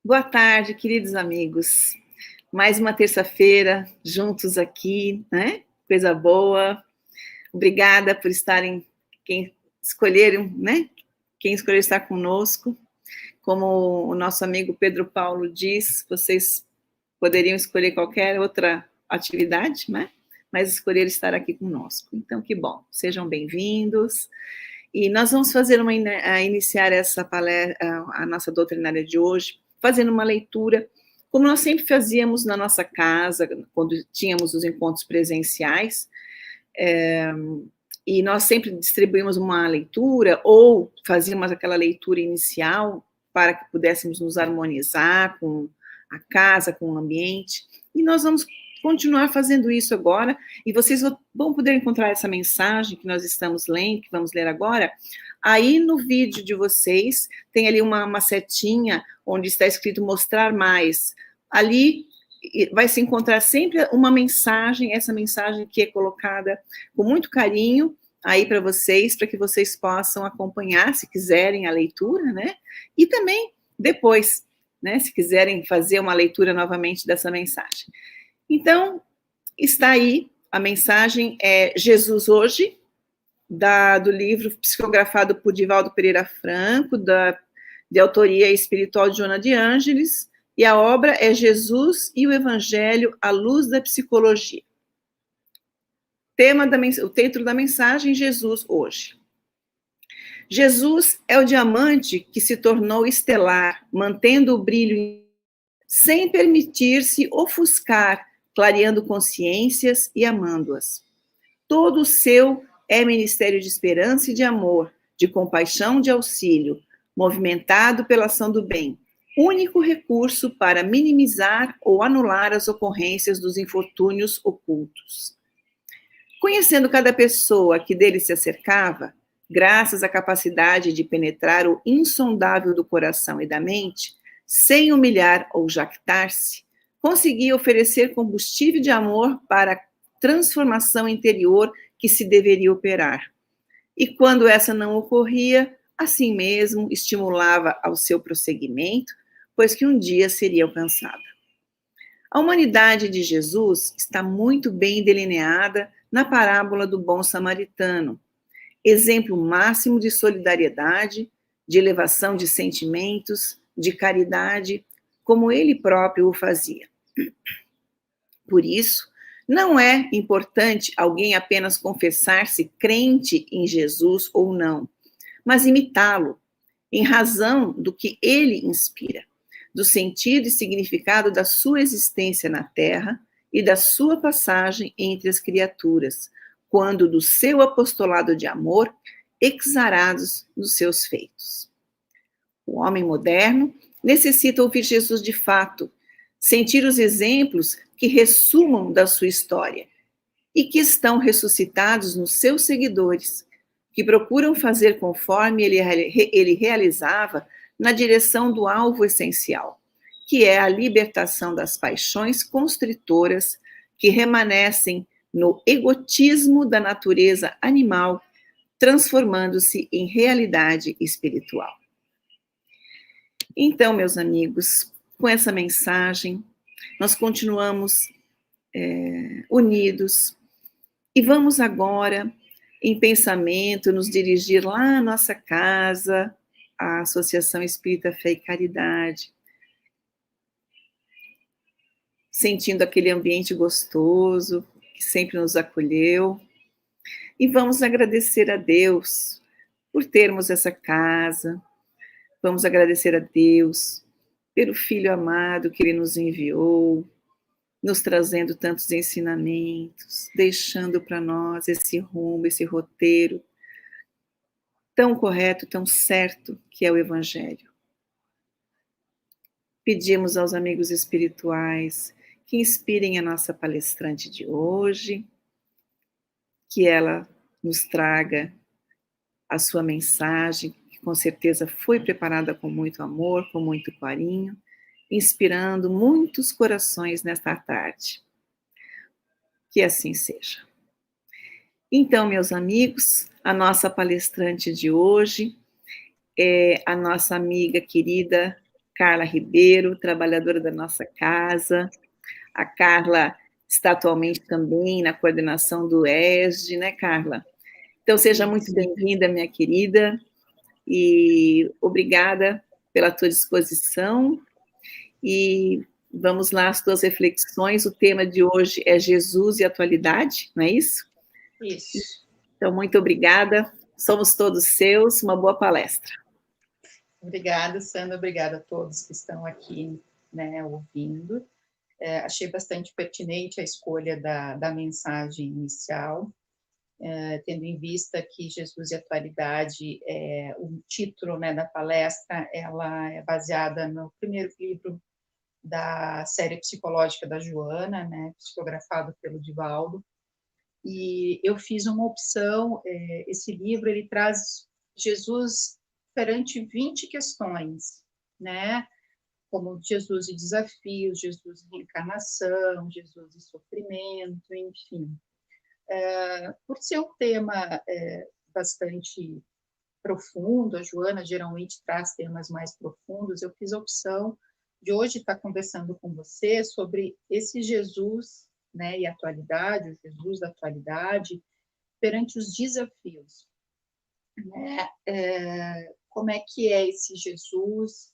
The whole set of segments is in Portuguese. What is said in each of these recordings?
Boa tarde, queridos amigos. Mais uma terça-feira juntos aqui, né? Coisa boa. Obrigada por estarem, quem escolheram, né? Quem escolheu estar conosco. Como o nosso amigo Pedro Paulo diz, vocês poderiam escolher qualquer outra atividade, né? Mas escolheram estar aqui conosco. Então, que bom. Sejam bem-vindos. E nós vamos fazer iniciar essa palestra, a nossa doutrinária de hoje, fazendo uma leitura, como nós sempre fazíamos na nossa casa, quando tínhamos os encontros presenciais, e nós sempre distribuímos uma leitura, ou fazíamos aquela leitura inicial, para que pudéssemos nos harmonizar com a casa, com o ambiente, e nós vamos continuar fazendo isso agora, e vocês vão poder encontrar essa mensagem que nós estamos lendo, que vamos ler agora, aí no vídeo de vocês, tem ali uma setinha, onde está escrito mostrar mais, ali vai se encontrar sempre uma mensagem, essa mensagem que é colocada com muito carinho, aí para vocês, para que vocês possam acompanhar, se quiserem, a leitura, né, e também depois, né, se quiserem fazer uma leitura novamente dessa mensagem. Então, está aí, a mensagem é Jesus Hoje, do livro psicografado por Divaldo Pereira Franco, de autoria espiritual de Joana de Ângeles, e a obra é Jesus e o Evangelho à luz da psicologia. O título da mensagem, Jesus Hoje. Jesus é o diamante que se tornou estelar, mantendo o brilho sem permitir-se ofuscar, clareando consciências e amando-as. Todo o seu é ministério de esperança e de amor, de compaixão, de auxílio, movimentado pela ação do bem, único recurso para minimizar ou anular as ocorrências dos infortúnios ocultos. Conhecendo cada pessoa que dele se acercava, graças à capacidade de penetrar o insondável do coração e da mente, sem humilhar ou jactar-se, conseguia oferecer combustível de amor para a transformação interior que se deveria operar. E quando essa não ocorria, assim mesmo estimulava ao seu prosseguimento, pois que um dia seria alcançada. A humanidade de Jesus está muito bem delineada na parábola do bom samaritano, exemplo máximo de solidariedade, de elevação de sentimentos, de caridade, como ele próprio o fazia. Por isso, não é importante alguém apenas confessar-se crente em Jesus ou não, mas imitá-lo, em razão do que ele inspira, do sentido e significado da sua existência na Terra e da sua passagem entre as criaturas, quando do seu apostolado de amor, exarados nos seus feitos. O homem moderno necessita ouvir Jesus de fato, sentir os exemplos que ressumam da sua história e que estão ressuscitados nos seus seguidores, que procuram fazer conforme ele realizava na direção do alvo essencial, que é a libertação das paixões constritoras que remanescem no egotismo da natureza animal, transformando-se em realidade espiritual. Então, meus amigos, com essa mensagem, nós continuamos unidos e vamos agora, em pensamento, nos dirigir lá à nossa casa, à Associação Espírita Fé e Caridade, sentindo aquele ambiente gostoso que sempre nos acolheu, e vamos agradecer a Deus por termos essa casa, vamos agradecer a Deus pelo Filho amado que Ele nos enviou, nos trazendo tantos ensinamentos, deixando para nós esse rumo, esse roteiro tão correto, tão certo que é o Evangelho. Pedimos aos amigos espirituais que inspirem a nossa palestrante de hoje, que ela nos traga a sua mensagem, que com certeza foi preparada com muito amor, com muito carinho, inspirando muitos corações nesta tarde. Que assim seja. Então, meus amigos, a nossa palestrante de hoje é a nossa amiga querida Carla Ribeiro, trabalhadora da nossa casa. A Carla está atualmente também na coordenação do ESG, né, Carla? Então, seja muito bem-vinda, minha querida, e obrigada pela tua disposição. E vamos lá, as tuas reflexões. O tema de hoje é Jesus e atualidade, não é isso? Isso. Então, muito obrigada. Somos todos seus. Uma boa palestra. Obrigada, Sandra. Obrigada a todos que estão aqui, né, ouvindo. Achei bastante pertinente a escolha da mensagem inicial, tendo em vista que Jesus e a Atualidade, o título, né, da palestra, ela é baseada no primeiro livro da série psicológica da Joana, né, psicografado pelo Divaldo, e eu fiz uma opção, esse livro, ele traz Jesus perante 20 questões, né, como Jesus e desafios, Jesus e reencarnação, Jesus e sofrimento, enfim. Por ser um tema bastante profundo, a Joana geralmente traz temas mais profundos, eu fiz a opção de hoje estar conversando com você sobre esse Jesus, né, e a atualidade, o Jesus da atualidade, perante os desafios, né? Como é que é esse Jesus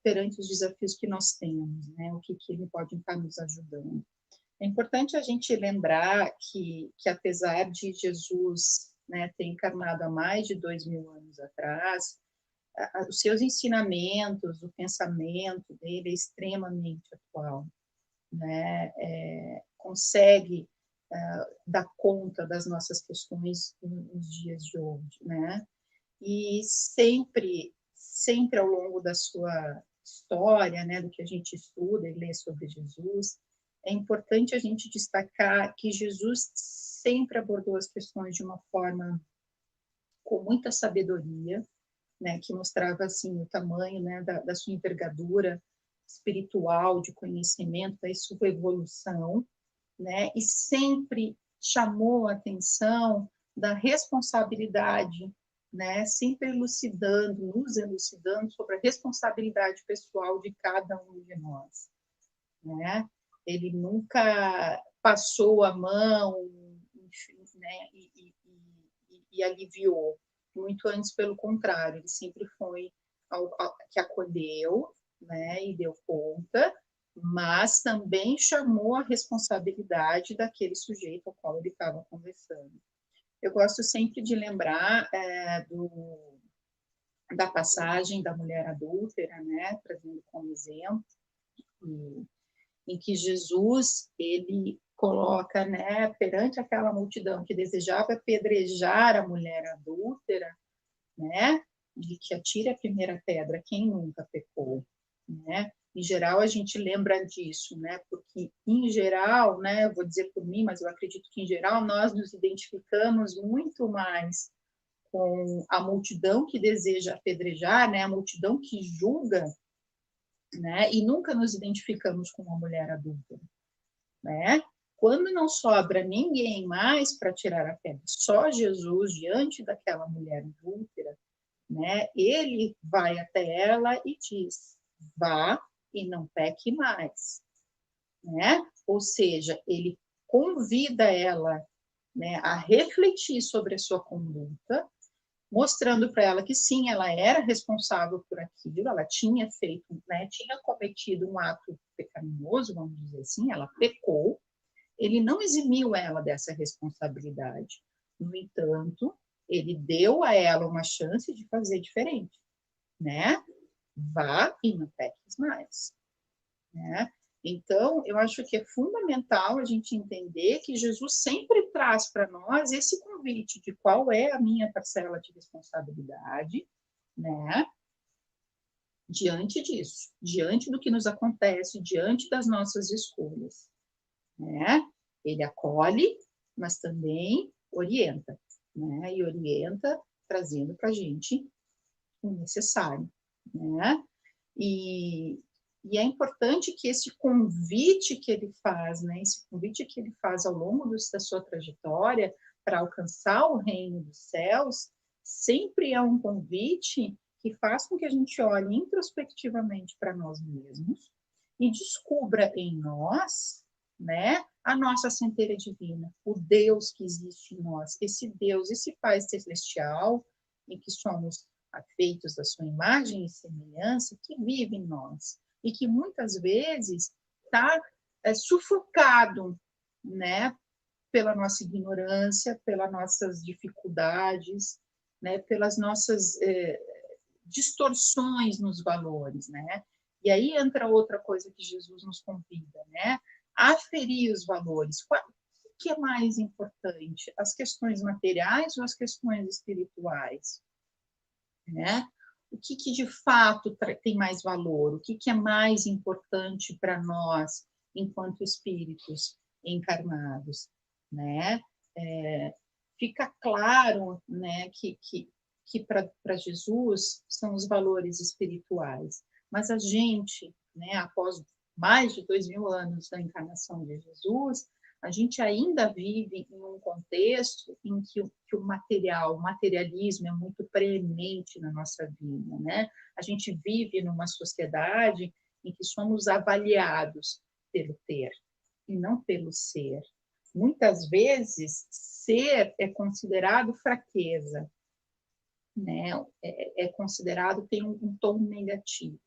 perante os desafios que nós temos, né? O que ele pode estar nos ajudando. É importante a gente lembrar que apesar de Jesus, né, ter encarnado há mais de 2000 anos atrás, os seus ensinamentos, o pensamento dele é extremamente atual, né? Consegue dar conta das nossas questões nos dias de hoje, né? E sempre ao longo da sua história, né, do que a gente estuda e lê sobre Jesus, é importante a gente destacar que Jesus sempre abordou as questões de uma forma com muita sabedoria, né, que mostrava assim o tamanho, né, da sua envergadura espiritual, de conhecimento, da sua evolução, né, e sempre chamou a atenção da responsabilidade, né, sempre nos elucidando sobre a responsabilidade pessoal de cada um de nós, né? Ele nunca passou a mão, enfim, né, e aliviou, muito antes pelo contrário, ele sempre foi que acolheu, né, e deu conta, mas também chamou a responsabilidade daquele sujeito ao qual ele estava conversando. Eu gosto sempre de lembrar da passagem da mulher adúltera, né, trazendo como exemplo, em que Jesus ele coloca, né, perante aquela multidão que desejava apedrejar a mulher adúltera, né, de que atire a primeira pedra quem nunca pecou, né? Em geral a gente lembra disso, né? Porque em geral, né, eu vou dizer por mim, mas eu acredito que em geral nós nos identificamos muito mais com a multidão que deseja apedrejar, né? A multidão que julga, né? E nunca nos identificamos com uma mulher adulta, né? Quando não sobra ninguém mais para tirar a pedra, só Jesus diante daquela mulher adúltera, né? Ele vai até ela e diz: vá e não peque mais, né? Ou seja, ele convida ela, né, a refletir sobre a sua conduta, mostrando para ela que sim, ela era responsável por aquilo, ela tinha feito, né, tinha cometido um ato pecaminoso, vamos dizer assim, ela pecou. Ele não eximiu ela dessa responsabilidade. No entanto, ele deu a ela uma chance de fazer diferente, né? Vá e não peques mais, né? Então, eu acho que é fundamental a gente entender que Jesus sempre traz para nós esse convite de qual é a minha parcela de responsabilidade, né? Diante disso, diante do que nos acontece, diante das nossas escolhas, né? Ele acolhe, mas também orienta, né? E orienta trazendo para a gente o necessário, né? E é importante que esse convite que ele faz, né? Esse convite que ele faz ao longo da sua trajetória para alcançar o reino dos céus, sempre é um convite que faz com que a gente olhe introspectivamente para nós mesmos e descubra em nós, né, a nossa centelha divina, o Deus que existe em nós, esse Deus, esse Pai celestial, em que somos feitos da sua imagem e semelhança, que vive em nós e que muitas vezes está sufocado, né, pela nossa ignorância, pelas nossas dificuldades, né, pelas nossas distorções nos valores, né? E aí entra outra coisa que Jesus nos convida, né? A aferir os valores. O que é mais importante? As questões materiais ou as questões espirituais? Né? O que de fato tem mais valor? O que é mais importante para nós, enquanto espíritos encarnados? Né? Fica claro, né, que para Jesus são os valores espirituais, mas a gente, né, após mais de 2000 anos da encarnação de Jesus, a gente ainda vive em um contexto em que o materialismo é muito preeminente na nossa vida, né? A gente vive numa sociedade em que somos avaliados pelo ter e não pelo ser. Muitas vezes, ser é considerado fraqueza, né? É considerado, tem um tom negativo,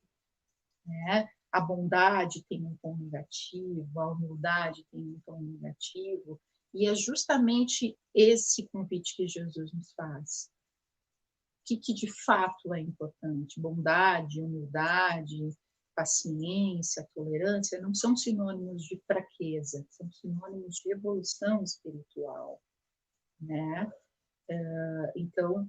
né? A bondade tem um tom negativo, a humildade tem um tom negativo, e é justamente esse convite que Jesus nos faz. O que de fato é importante? Bondade, humildade, paciência, tolerância não são sinônimos de fraqueza, são sinônimos de evolução espiritual, né? Então,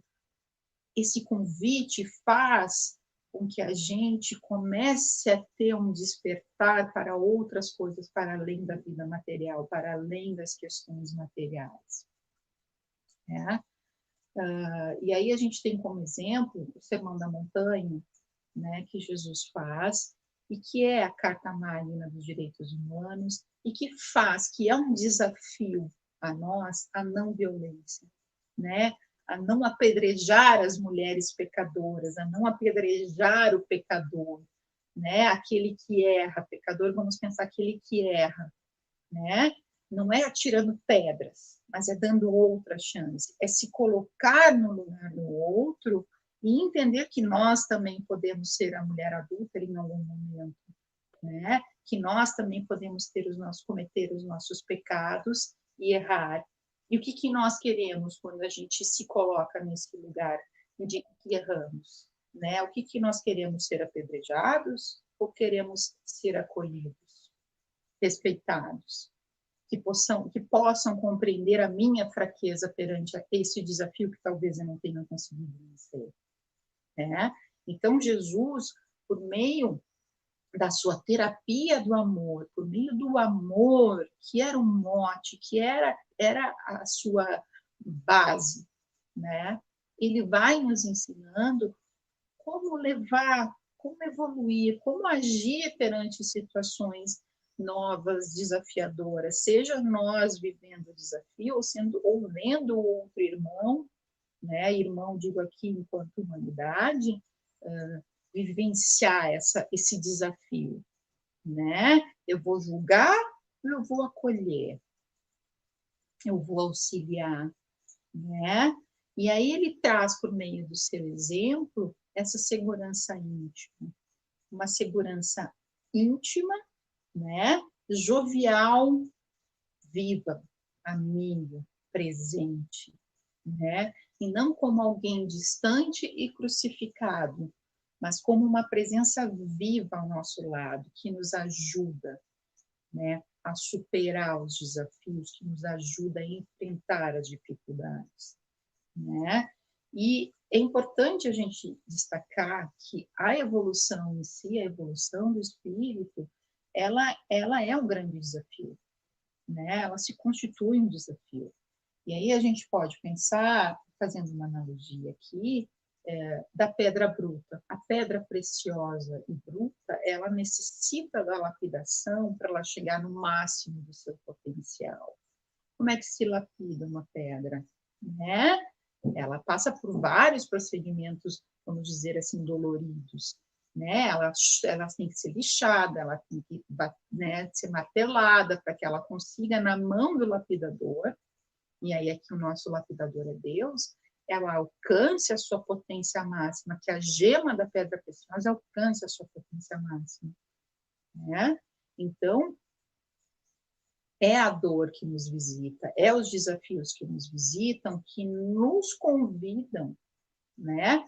esse convite faz com que a gente comece a ter um despertar para outras coisas, para além da vida material, para além das questões materiais. Né? E aí a gente tem como exemplo o Sermão da Montanha, né, que Jesus faz, e que é a Carta Magna dos Direitos Humanos, e que é um desafio a nós, a não violência, né? A não apedrejar as mulheres pecadoras, a não apedrejar o pecador, né? Aquele que erra, pecador, vamos pensar aquele que erra, né? Não é atirando pedras, mas é dando outra chance, é se colocar no lugar do outro e entender que nós também podemos ser a mulher adulta em algum momento, né? Que nós também podemos cometer os nossos pecados e errar. E o que nós queremos quando a gente se coloca nesse lugar de que erramos? Né? O que nós queremos, ser apedrejados ou queremos ser acolhidos, respeitados? Que possam compreender a minha fraqueza perante esse desafio que talvez eu não tenha conseguido vencer. Né? Então, Jesus, por meio da sua terapia do amor, por meio do amor, que era um mote, que era a sua base, né? Ele vai nos ensinando como levar, como evoluir, como agir perante situações novas, desafiadoras, seja nós vivendo o desafio ou vendo outro irmão, né? Irmão, digo aqui, enquanto humanidade, vivenciar esse desafio, né? Eu vou julgar ou eu vou acolher? Eu vou auxiliar, né? E aí ele traz, por meio do seu exemplo, essa segurança íntima, uma segurança íntima, né? Jovial, viva, amiga, presente, né? E não como alguém distante e crucificado, mas como uma presença viva ao nosso lado, que nos ajuda, né, a superar os desafios, que nos ajuda a enfrentar as dificuldades, né? E é importante a gente destacar que a evolução em si, a evolução do espírito, ela é um grande desafio, né? Ela se constitui um desafio. E aí a gente pode pensar, fazendo uma analogia aqui, da pedra bruta. A pedra preciosa e bruta, ela necessita da lapidação para ela chegar no máximo do seu potencial. Como é que se lapida uma pedra? Né? Ela passa por vários procedimentos vamos dizer assim, doloridos, né? Ela tem que ser lixada, ela tem que, né, ser martelada para que ela consiga, na mão do lapidador, e aí aqui o nosso lapidador é Deus, ela alcance a sua potência máxima, que a gema da pedra preciosa alcance a sua potência máxima, né? Então, é a dor que nos visita, é os desafios que nos visitam, que nos convidam, né,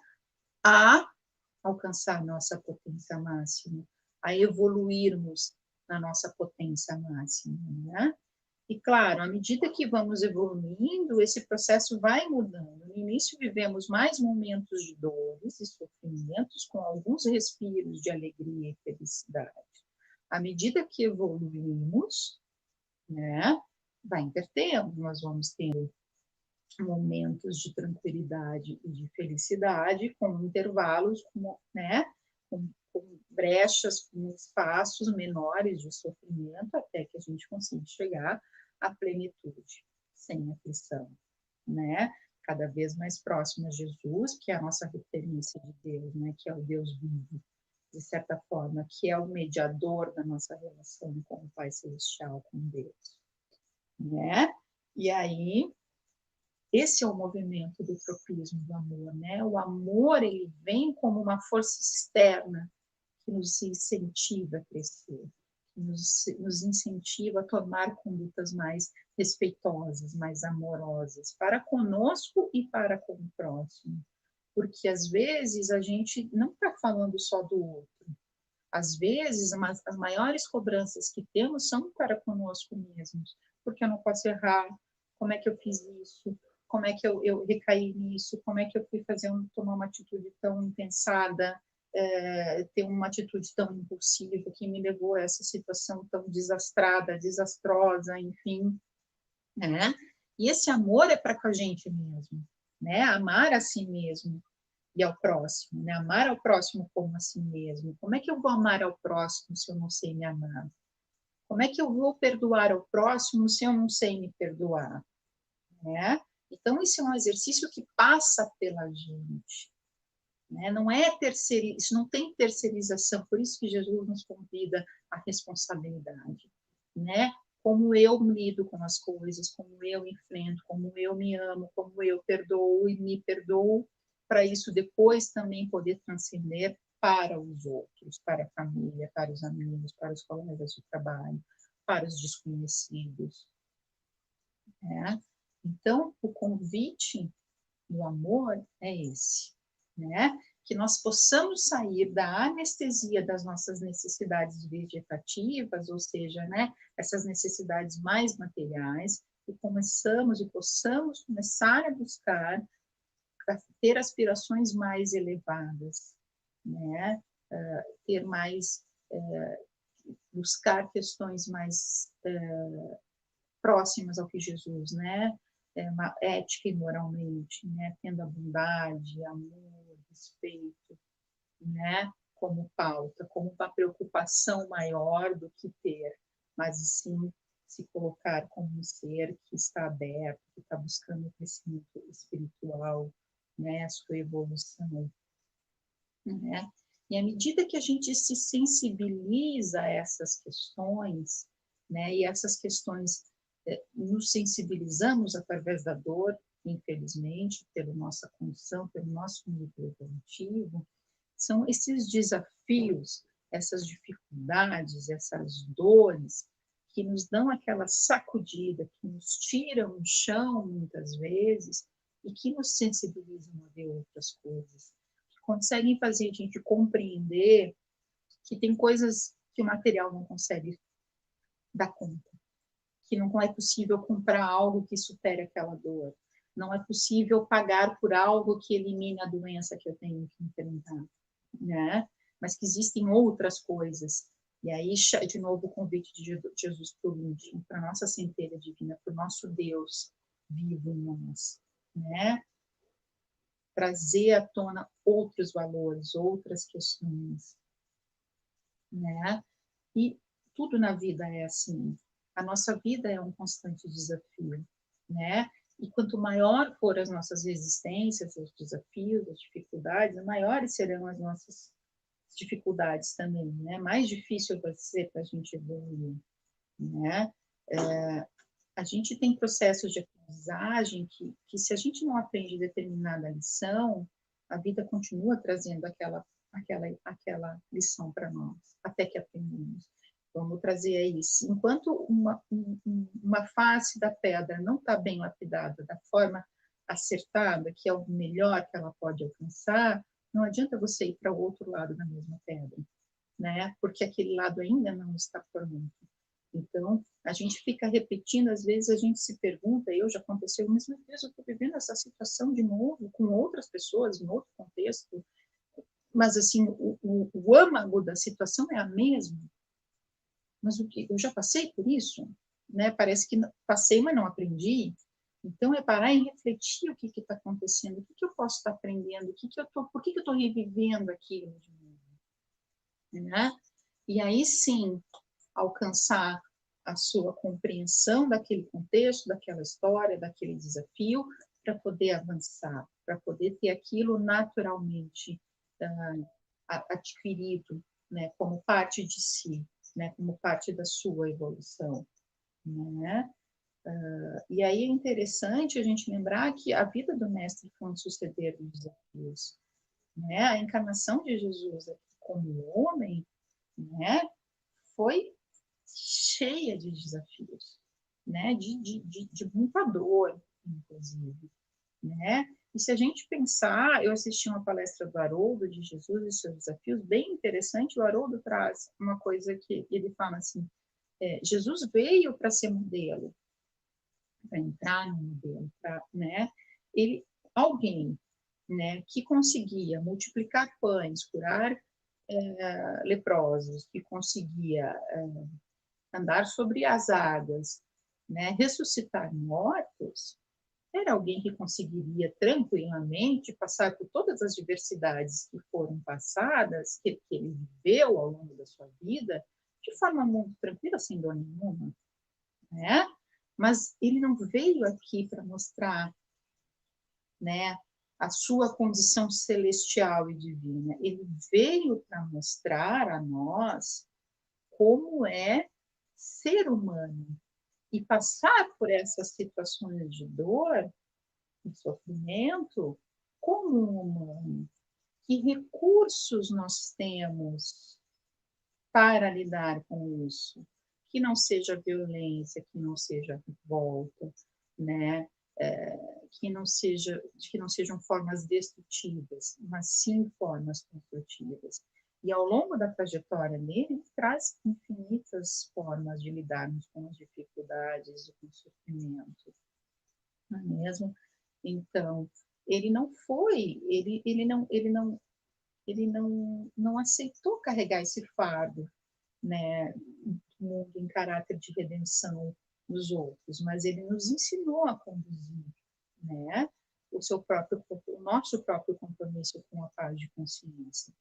a alcançar nossa potência máxima, a evoluirmos na nossa potência máxima, né? E claro, à medida que vamos evoluindo, esse processo vai mudando. No início vivemos mais momentos de dores e sofrimentos, com alguns respiros de alegria e felicidade. À medida que evoluímos, né, vai invertendo, nós vamos tendo momentos de tranquilidade e de felicidade, com intervalos, né, com brechas, com espaços menores de sofrimento, até que a gente consiga chegar à plenitude, sem aflição, né? Cada vez mais próximo a Jesus, que é a nossa referência de Deus, né? Que é o Deus vivo, de certa forma, que é o mediador da nossa relação com o Pai Celestial, com Deus, né? E aí, esse é o movimento do tropismo do amor, né? O amor, ele vem como uma força externa que nos incentiva a crescer, que nos incentiva a tomar condutas mais respeitosas, mais amorosas, para conosco e para com o próximo. Porque, às vezes, a gente não está falando só do outro. Às vezes, as maiores cobranças que temos são para conosco mesmos. Porque eu não posso errar? Como é que eu fiz isso? Como é que eu recaí nisso? Como é que eu fui tomar uma atitude tão impensada? Ter uma atitude tão impulsiva que me levou a essa situação tão desastrada, desastrosa, enfim, né? E esse amor é para com a gente mesmo, né? Amar a si mesmo e ao próximo, né? Amar ao próximo como a si mesmo. Como é que eu vou amar ao próximo se eu não sei me amar? Como é que eu vou perdoar ao próximo se eu não sei me perdoar, né? Então, isso é um exercício que passa pela gente, né? Não é isso não tem terceirização, por isso que Jesus nos convida à responsabilidade, né? Como eu lido com as coisas, como eu enfrento, como eu me amo, como eu perdoo e me perdoo, para isso depois também poder transcender para os outros, para a família, para os amigos, para os colegas de trabalho, para os desconhecidos, né? Então, o convite do amor é esse, né? Que nós possamos sair da anestesia das nossas necessidades vegetativas, ou seja, né, essas necessidades mais materiais, e possamos começar a buscar ter aspirações mais elevadas, né? Ter mais buscar questões mais próximas ao que Jesus, né? Ética e moralmente, né? Tendo a bondade, amor, respeito, né? Como pauta, como uma preocupação maior do que ter, mas sim se colocar como um ser que está aberto, que está buscando o crescimento espiritual, né? A sua evolução, né? E à medida que a gente se sensibiliza a essas questões, né? E essas questões nos sensibilizamos através da dor, infelizmente, pela nossa condição, pelo nosso nível evolutivo, são esses desafios, essas dificuldades, essas dores que nos dão aquela sacudida, que nos tiram o chão muitas vezes e que nos sensibilizam a ver outras coisas, que conseguem fazer a gente compreender que tem coisas que o material não consegue dar conta, que não é possível comprar algo que supere aquela dor, não é possível pagar por algo que elimine a doença que eu tenho que enfrentar, né? Mas que existem outras coisas. E aí, de novo, o convite de Jesus para o íntimo, para a nossa centelha divina, para o nosso Deus vivo em nós, né? Trazer à tona outros valores, outras questões, né? E tudo na vida é assim. A nossa vida é um constante desafio, né? E quanto maior for as nossas resistências, os desafios, as dificuldades, maiores serão as nossas dificuldades também, né? Mais difícil vai ser para a gente evoluir, né? A gente tem processos de aprendizagem que se a gente não aprende determinada lição, a vida continua trazendo aquela lição para nós, até que aprendemos. Vamos trazer aí, enquanto uma face da pedra não está bem lapidada da forma acertada, que é o melhor que ela pode alcançar, não adianta você ir para o outro lado da mesma pedra, né? Porque aquele lado ainda não está pronto. Então, a gente fica repetindo, às vezes a gente se pergunta, já aconteceu, mas meu Deus, eu estou vivendo essa situação de novo, com outras pessoas, em outro contexto, mas assim, o âmago da situação é a mesma. Mas o que? Eu já passei por isso, né? Parece que passei, mas não aprendi. Então, é parar e refletir o que está acontecendo, o que eu posso estar aprendendo, por que eu estou revivendo aquilo de novo, né? E aí sim, alcançar a sua compreensão daquele contexto, daquela história, daquele desafio, para poder avançar, para poder ter aquilo naturalmente adquirido, né, como parte de si, né, como parte da sua evolução, né? E aí é interessante a gente lembrar que a vida do mestre foi um suceder de desafios, né? A encarnação de Jesus como homem, né, foi cheia de desafios, né? De muita dor, inclusive, né? E se a gente pensar, eu assisti uma palestra do Haroldo de Jesus e seus desafios, bem interessante. O Haroldo traz uma coisa que ele fala assim: Jesus veio para ser modelo, para entrar no modelo, né? Alguém, né, que conseguia multiplicar pães, curar leprosos, que conseguia andar sobre as águas, né, ressuscitar mortos, era alguém que conseguiria tranquilamente passar por todas as diversidades que foram passadas, que ele viveu ao longo da sua vida, de forma muito tranquila, sem dor nenhuma, né? Mas ele não veio aqui para mostrar, né, a sua condição celestial e divina. Ele veio para mostrar a nós como é ser humano e passar por essas situações de dor e sofrimento como um humano. Que recursos nós temos para lidar com isso? Que não seja violência, que não seja revolta, né? Que não sejam formas destrutivas, mas sim formas construtivas. E ao longo da trajetória dele, ele traz infinitas formas de lidarmos com as dificuldades e com o sofrimento, não é mesmo? Então, ele não aceitou carregar esse fardo, né, do mundo em caráter de redenção dos outros, mas ele nos ensinou a conduzir, né, o nosso próprio compromisso com a paz de consciência,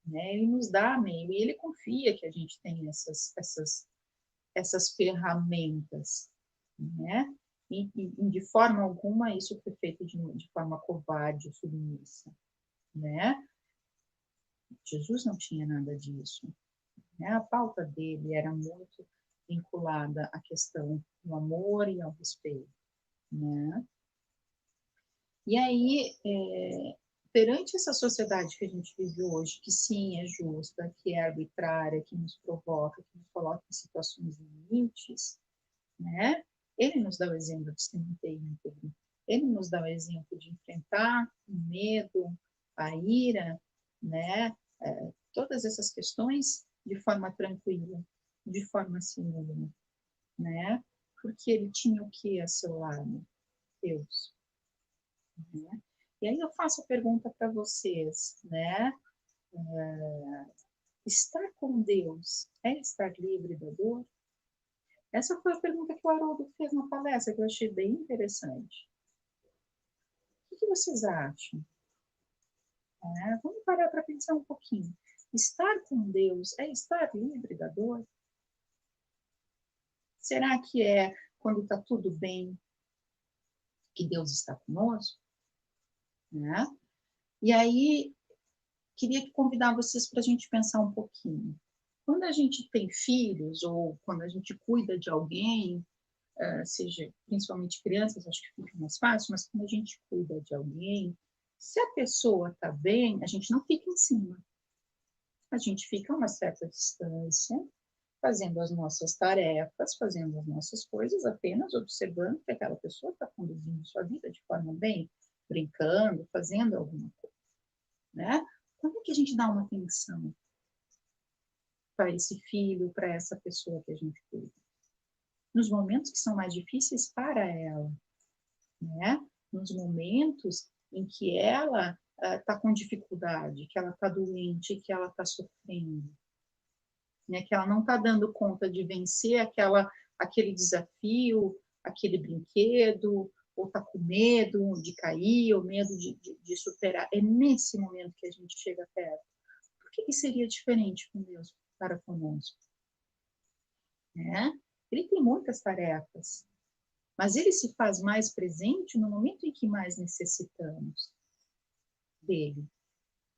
né? Ele nos dá meio e ele confia que a gente tem essas ferramentas, né? E de forma alguma isso foi feito de forma covarde, submissa, né? Jesus não tinha nada disso, né? A pauta dele era muito vinculada à questão do amor e ao respeito, né? E aí, perante essa sociedade que a gente vive hoje, que sim é justa, que é arbitrária, que nos provoca, que nos coloca em situações limites, né? Ele nos dá o exemplo de se manter íntegro. Ele nos dá o exemplo de enfrentar o medo, a ira, né? Todas essas questões de forma tranquila, de forma segura, né? Porque ele tinha o que a seu lado? Deus. Né? E aí eu faço a pergunta para vocês, né? Estar com Deus é estar livre da dor? Essa foi a pergunta que o Haroldo fez na palestra, que eu achei bem interessante. O que vocês acham? Vamos parar para pensar um pouquinho. Estar com Deus é estar livre da dor? Será que é quando está tudo bem, que Deus está conosco, né? E aí, queria convidar vocês para a gente pensar um pouquinho. Quando a gente tem filhos, ou quando a gente cuida de alguém, seja principalmente crianças, acho que fica mais fácil, mas quando a gente cuida de alguém, se a pessoa está bem, a gente não fica em cima. A gente fica a uma certa distância, fazendo as nossas tarefas, fazendo as nossas coisas, apenas observando que aquela pessoa está conduzindo sua vida de forma bem, brincando, fazendo alguma coisa, né? Como é que a gente dá uma atenção para esse filho, para essa pessoa que a gente cuida? Nos momentos que são mais difíceis para ela, né? Nos momentos em que ela está com dificuldade, que ela está doente, que ela está sofrendo, né? Que ela não está dando conta de vencer aquele desafio, aquele brinquedo, ou está com medo de cair, ou medo de superar. É nesse momento que a gente chega perto. Por que seria diferente com Deus para conosco? Né? Ele tem muitas tarefas, mas ele se faz mais presente no momento em que mais necessitamos dele,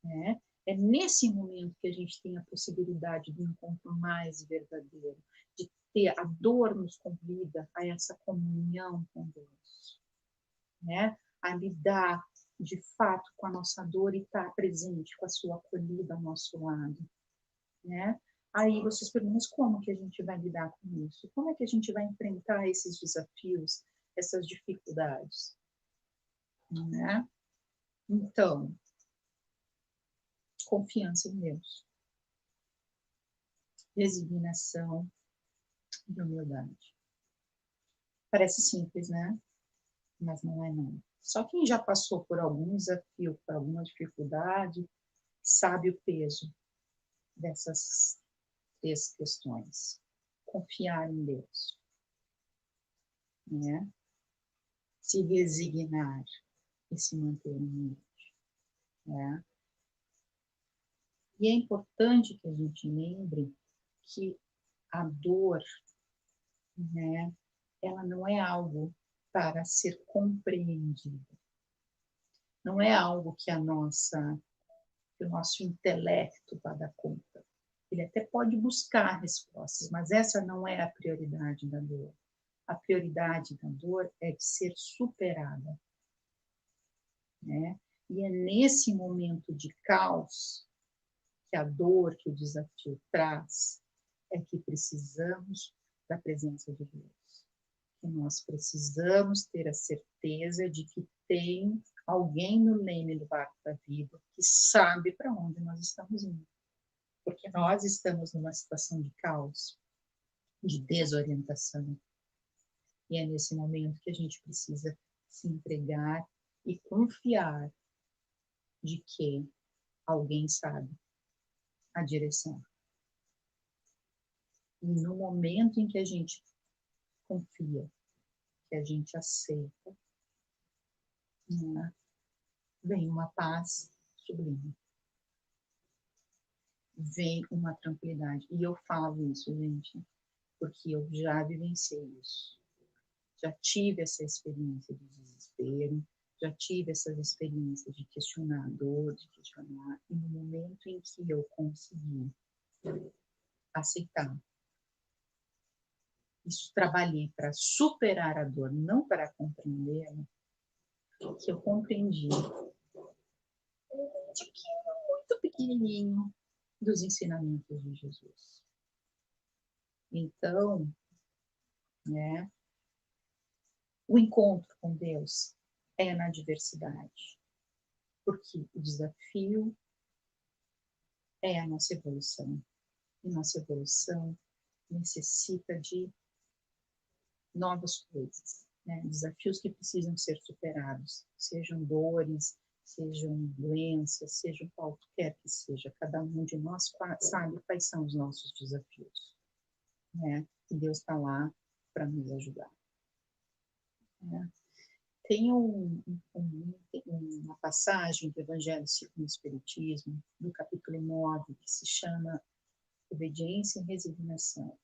né? É nesse momento que a gente tem a possibilidade de um encontro mais verdadeiro, de ter a dor nos convida a essa comunhão com Deus, né? A lidar de fato com a nossa dor e estar presente com a sua acolhida ao nosso lado, né? Aí vocês perguntam, mas como que a gente vai lidar com isso? Como é que a gente vai enfrentar esses desafios, essas dificuldades, né? Então, confiança em Deus, resignação e humildade. Parece simples, né? Mas não é não. Só quem já passou por algum desafio, por alguma dificuldade, sabe o peso dessas três questões. Confiar em Deus, né? Se resignar e se manter humilde, né? E é importante que a gente lembre que a dor, né, ela não é algo para ser compreendido. Não é algo que que o nosso intelecto vai dar conta. Ele até pode buscar respostas, mas essa não é a prioridade da dor. A prioridade da dor é de ser superada, né? E é nesse momento de caos que a dor, que o desafio traz, é que precisamos da presença de Deus. Que nós precisamos ter a certeza de que tem alguém no leme do barco da vida que sabe para onde nós estamos indo. Porque nós estamos numa situação de caos, de desorientação. E é nesse momento que a gente precisa se entregar e confiar de que alguém sabe a direção. E no momento em que a gente confia, que a gente aceita, né, vem uma paz sublime. Vem uma tranquilidade. E eu falo isso, gente, porque eu já vivenciei isso. Já tive essa experiência de desespero, já tive essas experiências de questionar a dor, de questionar, e no momento em que eu consegui aceitar, isso, trabalhei para superar a dor, não para compreendê-la, que eu compreendi um tiquinho muito pequenininho dos ensinamentos de Jesus. Então, né, o encontro com Deus é na diversidade, porque o desafio é a nossa evolução. E nossa evolução necessita de novas coisas, né? Desafios que precisam ser superados, sejam dores, sejam doenças, sejam qualquer que seja. Cada um de nós sabe quais são os nossos desafios, né? E Deus está lá para nos ajudar, né? Tem uma passagem do Evangelho segundo o Espiritismo, do capítulo 9, que se chama Obediência e Resignação.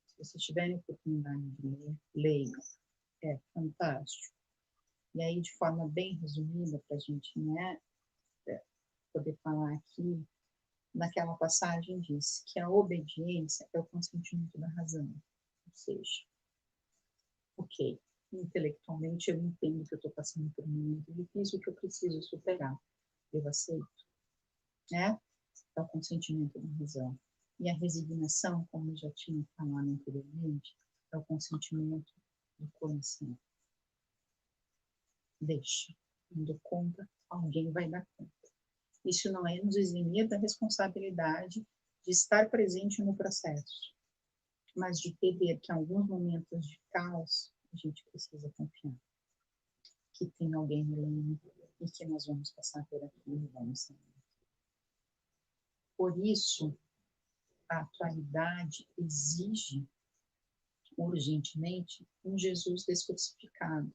Se vocês tiverem oportunidade de ler, leiam. É fantástico. E aí, de forma bem resumida, para a gente, né, poder falar aqui, naquela passagem diz que a obediência é o consentimento da razão. Ou seja, ok, intelectualmente eu entendo que eu estou passando por um momento difícil, que eu preciso superar. Eu aceito, né? É o consentimento da razão. E a resignação, como eu já tinha falado anteriormente, é o consentimento do coração. Deixa, não dou conta, alguém vai dar conta. Isso não é nos eximir da responsabilidade de estar presente no processo, mas de entender que em alguns momentos de caos a gente precisa confiar que tem alguém no leme e que nós vamos passar por aqui e vamos sair. Por isso, a atualidade exige urgentemente um Jesus descrucificado.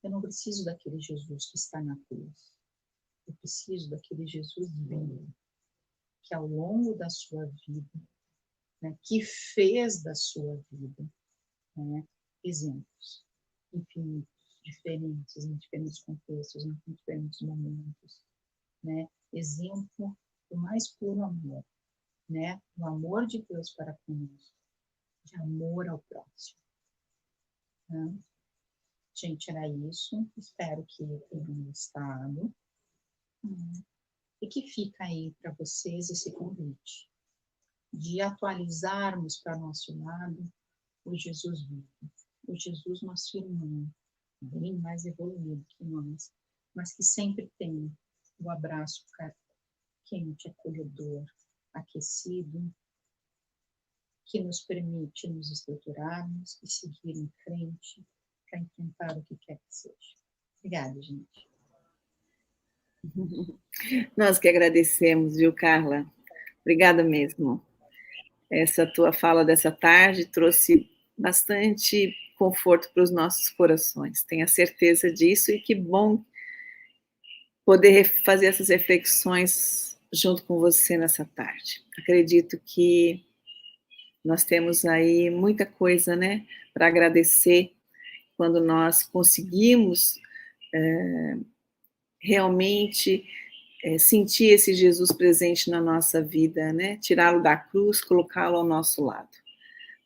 Eu não preciso daquele Jesus que está na cruz. Eu preciso daquele Jesus vivo, que ao longo da sua vida, né, que fez da sua vida, né, exemplos infinitos, diferentes, em diferentes contextos, em diferentes momentos, né, exemplo do mais puro amor, né, do amor de Deus para conosco, de amor ao próximo. Né? Gente, era isso. Espero que tenham gostado. E que fica aí para vocês esse convite de atualizarmos para nosso lado o Jesus vivo, o Jesus nosso irmão, bem mais evoluído que nós, mas que sempre tem o abraço quente, acolhedor, aquecido, que nos permite nos estruturarmos e seguir em frente para enfrentar o que quer que seja. Obrigada, gente. Nós que agradecemos, viu, Carla? Obrigada mesmo. Essa tua fala dessa tarde trouxe bastante conforto para os nossos corações. Tenha certeza disso e que bom poder fazer essas reflexões junto com você nessa tarde. Acredito que nós temos aí muita coisa, né, para agradecer quando nós conseguimos realmente sentir esse Jesus presente na nossa vida, né, tirá-lo da cruz, colocá-lo ao nosso lado.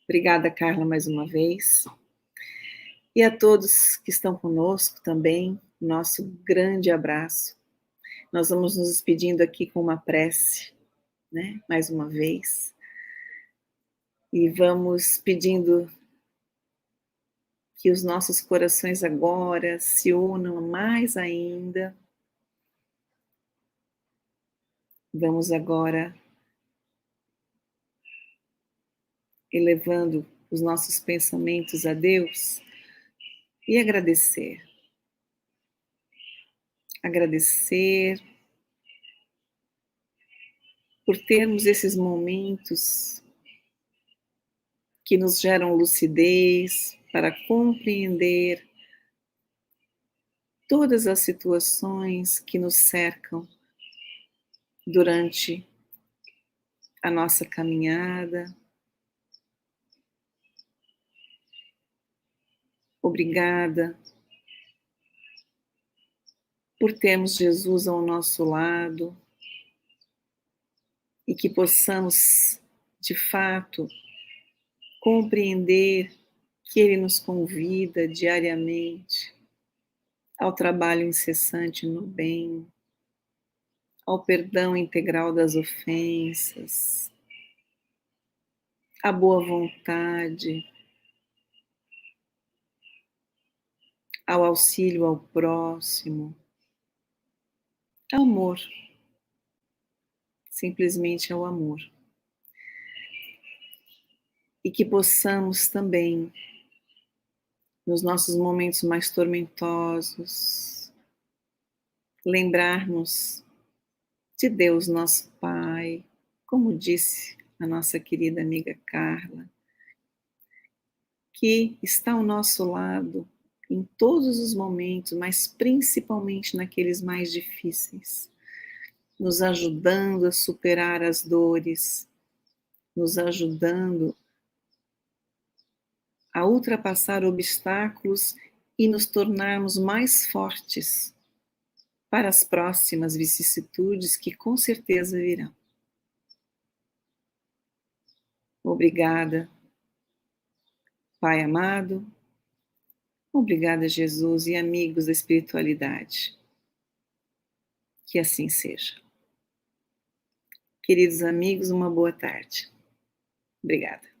Obrigada, Carla, mais uma vez. E a todos que estão conosco também, nosso grande abraço. Nós vamos nos despedindo aqui com uma prece, né? Mais uma vez. E vamos pedindo que os nossos corações agora se unam mais ainda. Vamos agora elevando os nossos pensamentos a Deus e agradecer. Agradecer por termos esses momentos que nos geram lucidez para compreender todas as situações que nos cercam durante a nossa caminhada. Obrigada por termos Jesus ao nosso lado e que possamos, de fato, compreender que Ele nos convida diariamente ao trabalho incessante no bem, ao perdão integral das ofensas, à boa vontade, ao auxílio ao próximo, ao amor, simplesmente ao amor. E que possamos também, nos nossos momentos mais tormentosos, lembrarmos de Deus, nosso Pai, como disse a nossa querida amiga Carla, que está ao nosso lado em todos os momentos, mas principalmente naqueles mais difíceis, nos ajudando a superar as dores, nos ajudando a ultrapassar obstáculos e nos tornarmos mais fortes para as próximas vicissitudes que com certeza virão. Obrigada, Pai amado. Obrigada, Jesus e amigos da espiritualidade. Que assim seja. Queridos amigos, uma boa tarde. Obrigada.